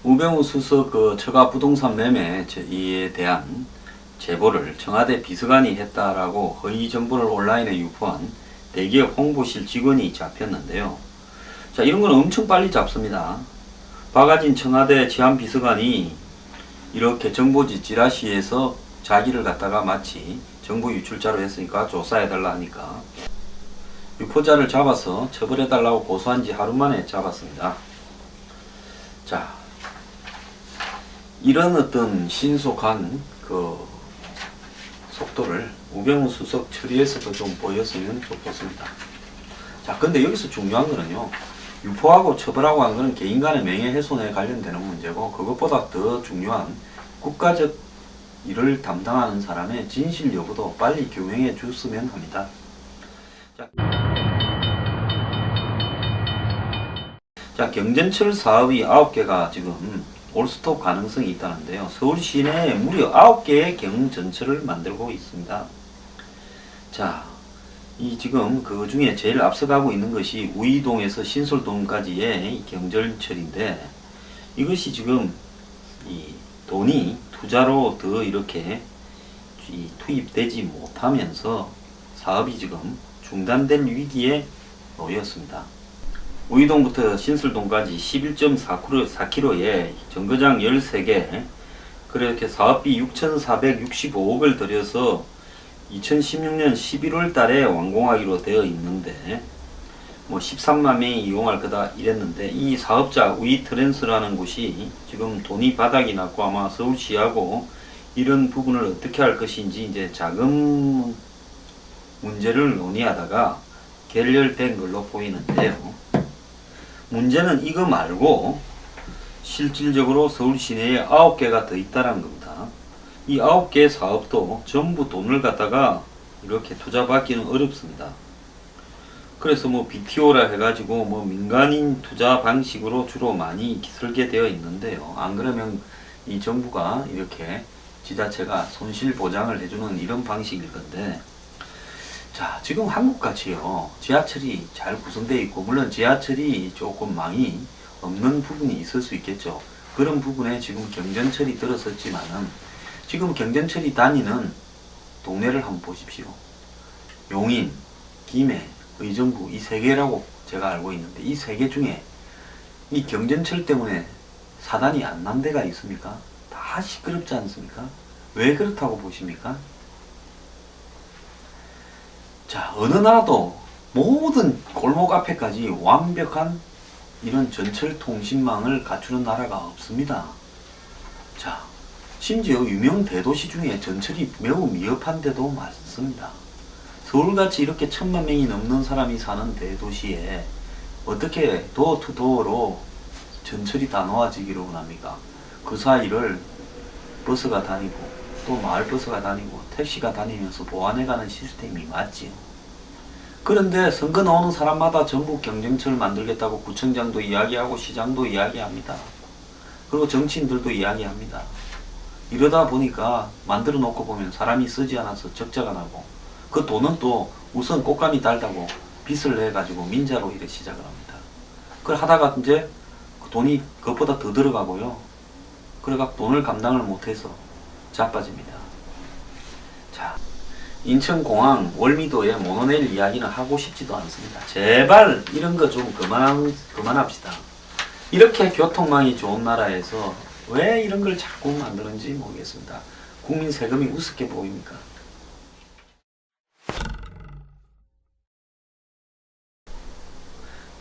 우병우 수석 처가 부동산 매매에 대한 제보를 청와대 비서관이 했다라고 허위 정보를 온라인에 유포한 대기업 홍보실 직원이 잡혔는데요. 자, 이런 건 엄청 빨리 잡습니다. 박아진 청와대 치안비서관이 이렇게 정보지 찌라시에서 자기를 갖다가 마치 정보 유출자로 했으니까 조사해달라 하니까 유포자를 잡아서 처벌해달라고 고소한 지 하루 만에 잡았습니다. 자, 이런 어떤 신속한 속도를 우병우 수석 처리에서도 좀 보였으면 좋겠습니다. 자, 근데 여기서 중요한 거는요, 유포하고 처벌하고 하는 것은 개인 간의 명예훼손에 관련되는 문제고, 그것보다 더 중요한 국가적 일을 담당하는 사람의 진실 여부도 빨리 규명해 줬으면 합니다. 자, 경전철 사업이 9개가 지금 올스톱 가능성이 있다는데요. 서울 시내에 무려 9개의 경전철을 만들고 있습니다. 자, 이 지금 그 중에 제일 앞서가고 있는 것이 우이동에서 신솔동까지의 경전철인데, 이것이 지금 이 돈이 투자로 더 이렇게 투입되지 못하면서 사업이 지금 중단될 위기에 놓였습니다. 우이동부터 신설동까지 11.4km에 정거장 13개, 그렇게 사업비 6,465억을 들여서 2016년 11월 달에 완공하기로 되어 있는데, 뭐 13만 명이 이용할 거다 이랬는데, 이 사업자 우이트랜스라는 곳이 지금 돈이 바닥이 났고 아마 서울시하고 이런 부분을 어떻게 할 것인지 이제 자금 문제를 논의하다가 결렬된 걸로 보이는데요. 문제는 이거 말고 실질적으로 서울 시내에 9개가 더 있다는 겁니다. 이 9개 사업도 전부 돈을 갖다가 이렇게 투자받기는 어렵습니다. 그래서 뭐 BTO라 해가지고 뭐 민간인 투자 방식으로 주로 많이 설계되어 있는데요. 안 그러면 이 정부가 이렇게 지자체가 손실 보장을 해주는 이런 방식일 건데, 자, 지금 한국같이요, 지하철이 잘 구성되어 있고, 물론 지하철이 조금 망이 없는 부분이 있을 수 있겠죠. 그런 부분에 지금 경전철이 들어섰지만은, 지금 경전철이 다니는 동네를 한번 보십시오. 용인, 김해, 의정부, 이 3개라고 제가 알고 있는데, 이 3개 중에 이 경전철 때문에 사단이 안 난 데가 있습니까? 다 시끄럽지 않습니까? 왜 그렇다고 보십니까? 자, 어느 나라도 모든 골목 앞에까지 완벽한 이런 전철 통신망을 갖추는 나라가 없습니다. 자, 심지어 유명 대도시 중에 전철이 매우 미흡한 데도 많습니다. 서울같이 이렇게 1,000만 명이 넘는 사람이 사는 대도시에 어떻게 도어투도어로 전철이 다 놓아지기로 합니까? 그 사이를 버스가 다니고 또 마을버스가 다니고 택시가 다니면서 보완해가는 시스템이 맞지요. 그런데 선거 나오는 사람마다 전부 경전철 만들겠다고 구청장도 이야기하고 시장도 이야기합니다. 그리고 정치인들도 이야기합니다. 이러다 보니까 만들어 놓고 보면 사람이 쓰지 않아서 적자가 나고, 그 돈은 또 우선 꽃감이 달다고 빚을 내가지고 민자로 일에 시작을 합니다. 그걸 하다가 이제 돈이 그것보다 더 들어가고요. 그래가 돈을 감당을 못해서 자빠집니다. 자, 인천공항 월미도의 모노레일 이야기는 하고 싶지도 않습니다. 제발 이런 거 좀 그만합시다. 이렇게 교통망이 좋은 나라에서 왜 이런 걸 자꾸 만드는지 모르겠습니다. 국민 세금이 우습게 보입니까?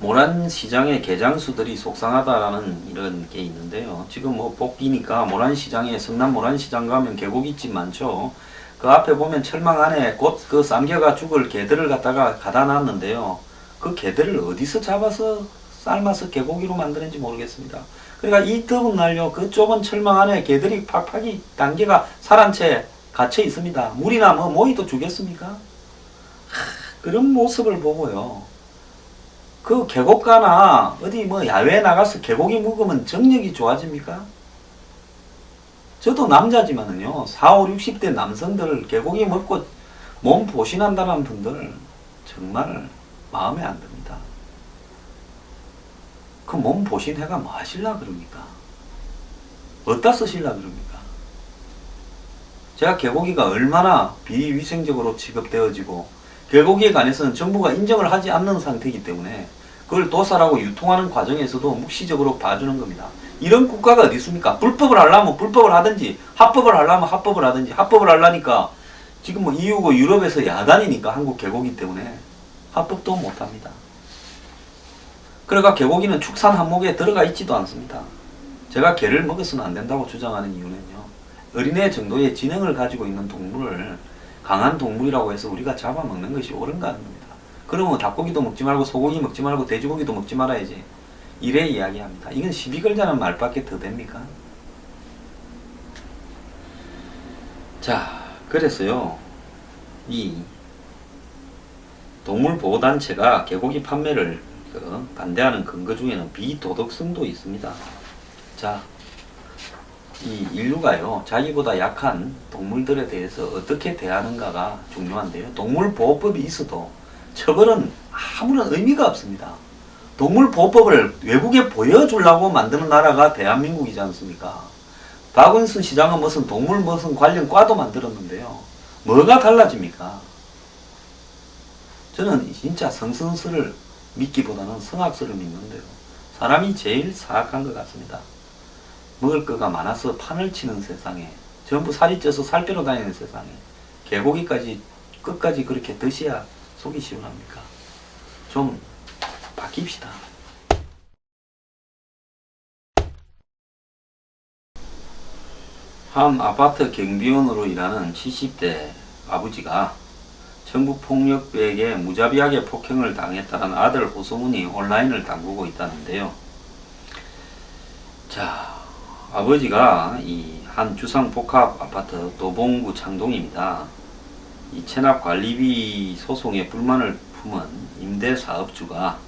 모란시장의 개장수들이 속상하다라는 이런 게 있는데요. 지금 뭐 복귀니까 모란시장에, 성남 모란시장 가면 계곡잎집 많죠. 그 앞에 보면 철망 안에 곧 그 쌈겨가 죽을 개들을 갖다가 가다 놨는데요. 그 개들을 어디서 잡아서 삶아서 개고기로 만드는지 모르겠습니다. 그러니까 이 더운 날요, 그 좁은 철망 안에 개들이 팍팍이 단계가 살한 채 갇혀 있습니다. 물이나 뭐 모이도 주겠습니까? 그런 모습을 보고요, 그 계곡가나 어디 뭐 야외에 나가서 개고기 먹으면 정력이 좋아집니까? 저도 남자지만은요, 40, 60대 남성들 개고기 먹고 몸 보신한다는 분들 정말 마음에 안 듭니다. 그 몸 보신해가 뭐 하실라 그럽니까? 어디다 쓰시려고 그럽니까? 제가 개고기가 얼마나 비위생적으로 취급되어지고 개고기에 관해서는 정부가 인정을 하지 않는 상태이기 때문에 그걸 도살하고 유통하는 과정에서도 묵시적으로 봐주는 겁니다. 이런 국가가 어디 있습니까? 불법을 하려면 불법을 하든지 합법을 하려면 합법을 하든지 합법을 하려니까 지금 뭐 EU고 유럽에서 야단이니까 한국 개고기 때문에 합법도 못합니다. 그러니까 개고기는 축산 항목에 들어가 있지도 않습니다. 제가 개를 먹어서는 안 된다고 주장하는 이유는요. 어린애 정도의 지능을 가지고 있는 동물을 강한 동물이라고 해서 우리가 잡아먹는 것이 옳은가 하는 겁니다. 그러면 닭고기도 먹지 말고 소고기 먹지 말고 돼지고기도 먹지 말아야지. 이래 이야기합니다. 이건 시비 걸자는 말밖에 더 됩니까? 자, 그래서요. 이 동물보호단체가 개고기 판매를 반대하는 근거 중에는 비도덕성도 있습니다. 자, 이 인류가요, 자기보다 약한 동물들에 대해서 어떻게 대하는가가 중요한데요. 동물보호법이 있어도 처벌은 아무런 의미가 없습니다. 동물보호법을 외국에 보여주려고 만드는 나라가 대한민국이지 않습니까? 박원순 시장은 무슨 동물 무슨 관련 과도 만들었는데요. 뭐가 달라집니까? 저는 진짜 성선설을 믿기보다는 성악설을 믿는데요. 사람이 제일 사악한 것 같습니다. 먹을 거가 많아서 판을 치는 세상에, 전부 살이 쪄서 살 빼러 다니는 세상에 개고기까지 끝까지 그렇게 드셔야 속이 시원합니까? 좀 바뀝시다. 한 아파트 경비원으로 일하는 70대 아버지가 전북폭력배에게 무자비하게 폭행을 당했다는 아들 호소문이 온라인을 담그고 있다는데요. 자, 아버지가 이 한 주상복합 아파트 도봉구 창동입니다. 이 체납관리비 소송에 불만을 품은 임대사업주가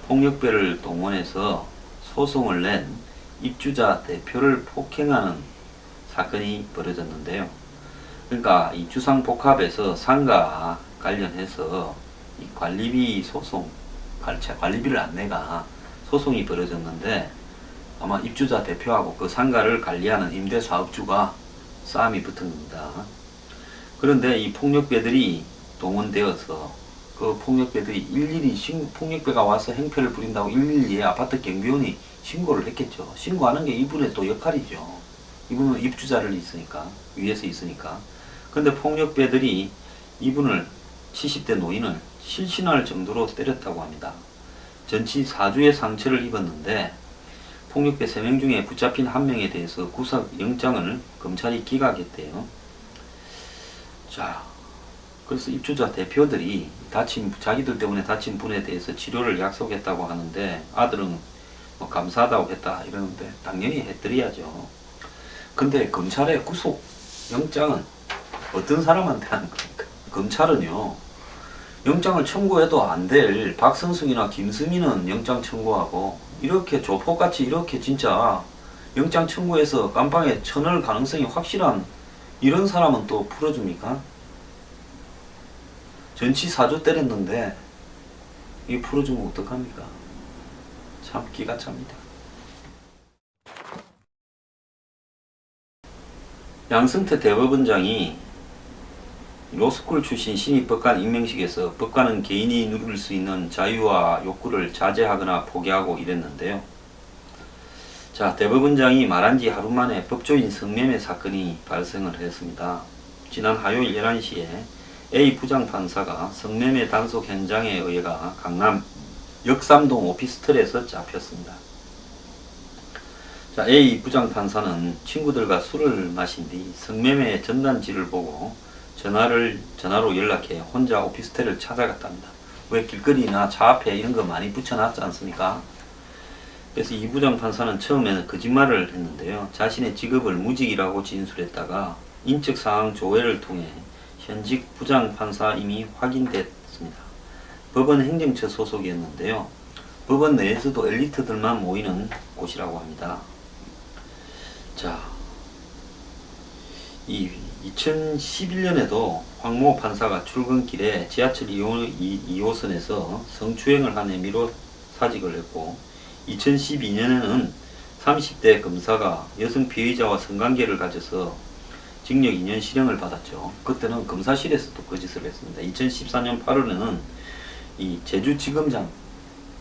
폭력배를 동원해서 소송을 낸 입주자 대표를 폭행하는 사건이 벌어졌는데요. 그러니까 이 주상복합에서 상가 관련해서 이 관리비 소송, 관리비를 안 내가 소송이 벌어졌는데 아마 입주자 대표하고 그 상가를 관리하는 임대사업주가 싸움이 붙은 겁니다. 그런데 이 폭력배들이 동원되어서 그 폭력배들이 일일이 폭력배가 와서 행패를 부린다고 112에 아파트 경비원이 신고를 했겠죠. 신고하는 게 이분의 또 역할이죠. 이분은 입주자를 있으니까, 위에서 있으니까. 근데 폭력배들이 이분을 70대 노인을 실신할 정도로 때렸다고 합니다. 전치 4주의 상처를 입었는데 폭력배 3명 중에 붙잡힌 1명에 대해서 구속영장을 검찰이 기각했대요. 자, 그래서 입주자 대표들이 자기들 때문에 다친 분에 대해서 치료를 약속했다고 하는데 아들은 뭐 감사하다고 했다 이러는데 당연히 해드려야죠. 근데 검찰의 구속영장은 어떤 사람한테 하는 겁니까? 검찰은요, 영장을 청구해도 안 될 박선승이나 김수민은 영장 청구하고 이렇게 조폭같이 이렇게 진짜 영장 청구해서 깜빵에 쳐넣을 가능성이 확실한 이런 사람은 또 풀어줍니까? 전치 4주 때렸는데 이 풀어주면 어떡합니까? 참 기가 찹니다. 양승태 대법원장이 로스쿨 출신 신입법관 임명식에서 법관은 개인이 누릴 수 있는 자유와 욕구를 자제하거나 포기하고 이랬는데요. 자, 대법원장이 말한 지 하루 만에 법조인 성매매 사건이 발생을 했습니다. 지난 화요일 11시에 A 부장판사가 성매매 단속 현장에 의해가 강남 역삼동 오피스텔에서 잡혔습니다. 자, A 부장판사는 친구들과 술을 마신 뒤 성매매 전단지를 보고 전화로 연락해 혼자 오피스텔을 찾아갔답니다. 왜 길거리나 차 앞에 이런 거 많이 붙여놨지 않습니까? 그래서 이 부장판사는 처음에는 거짓말을 했는데요. 자신의 직업을 무직이라고 진술했다가 인적사항 조회를 통해 현직 부장판사임이 확인됐습니다. 법원 행정처 소속이었는데요. 법원 내에서도 엘리트들만 모이는 곳이라고 합니다. 자, 이 2011년에도 황모 판사가 출근길에 지하철 2호선에서 성추행을 한 혐의로 사직을 했고 2012년에는 30대 검사가 여성 피의자와 성관계를 가져서 징역 2년 실형을 받았죠. 그때는 검사실에서도 거짓을 했습니다. 2014년 8월에는 이 제주지검장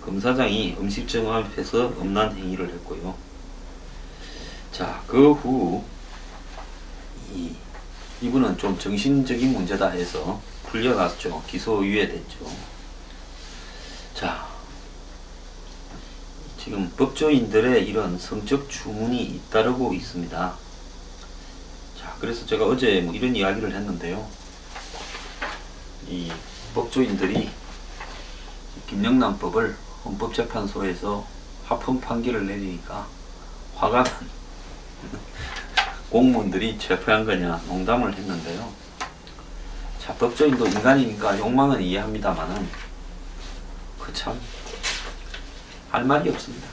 검사장이 음식점 앞에서 음란 행위를 했고요. 자, 그 후 이분은 좀 정신적인 문제다 해서 풀려났죠. 기소유예됐죠. 자, 지금 법조인들의 이런 성적 주문이 잇따르고 있습니다. 자, 그래서 제가 어제 뭐 이런 이야기를 했는데요. 이 법조인들이 김영란법을 헌법재판소에서 합헌 판결을 내리니까 화가 난 공무원들이 체포한 거냐 농담을 했는데요. 자, 법조인도 인간이니까 욕망은 이해합니다만은 그 참 할 말이 없습니다.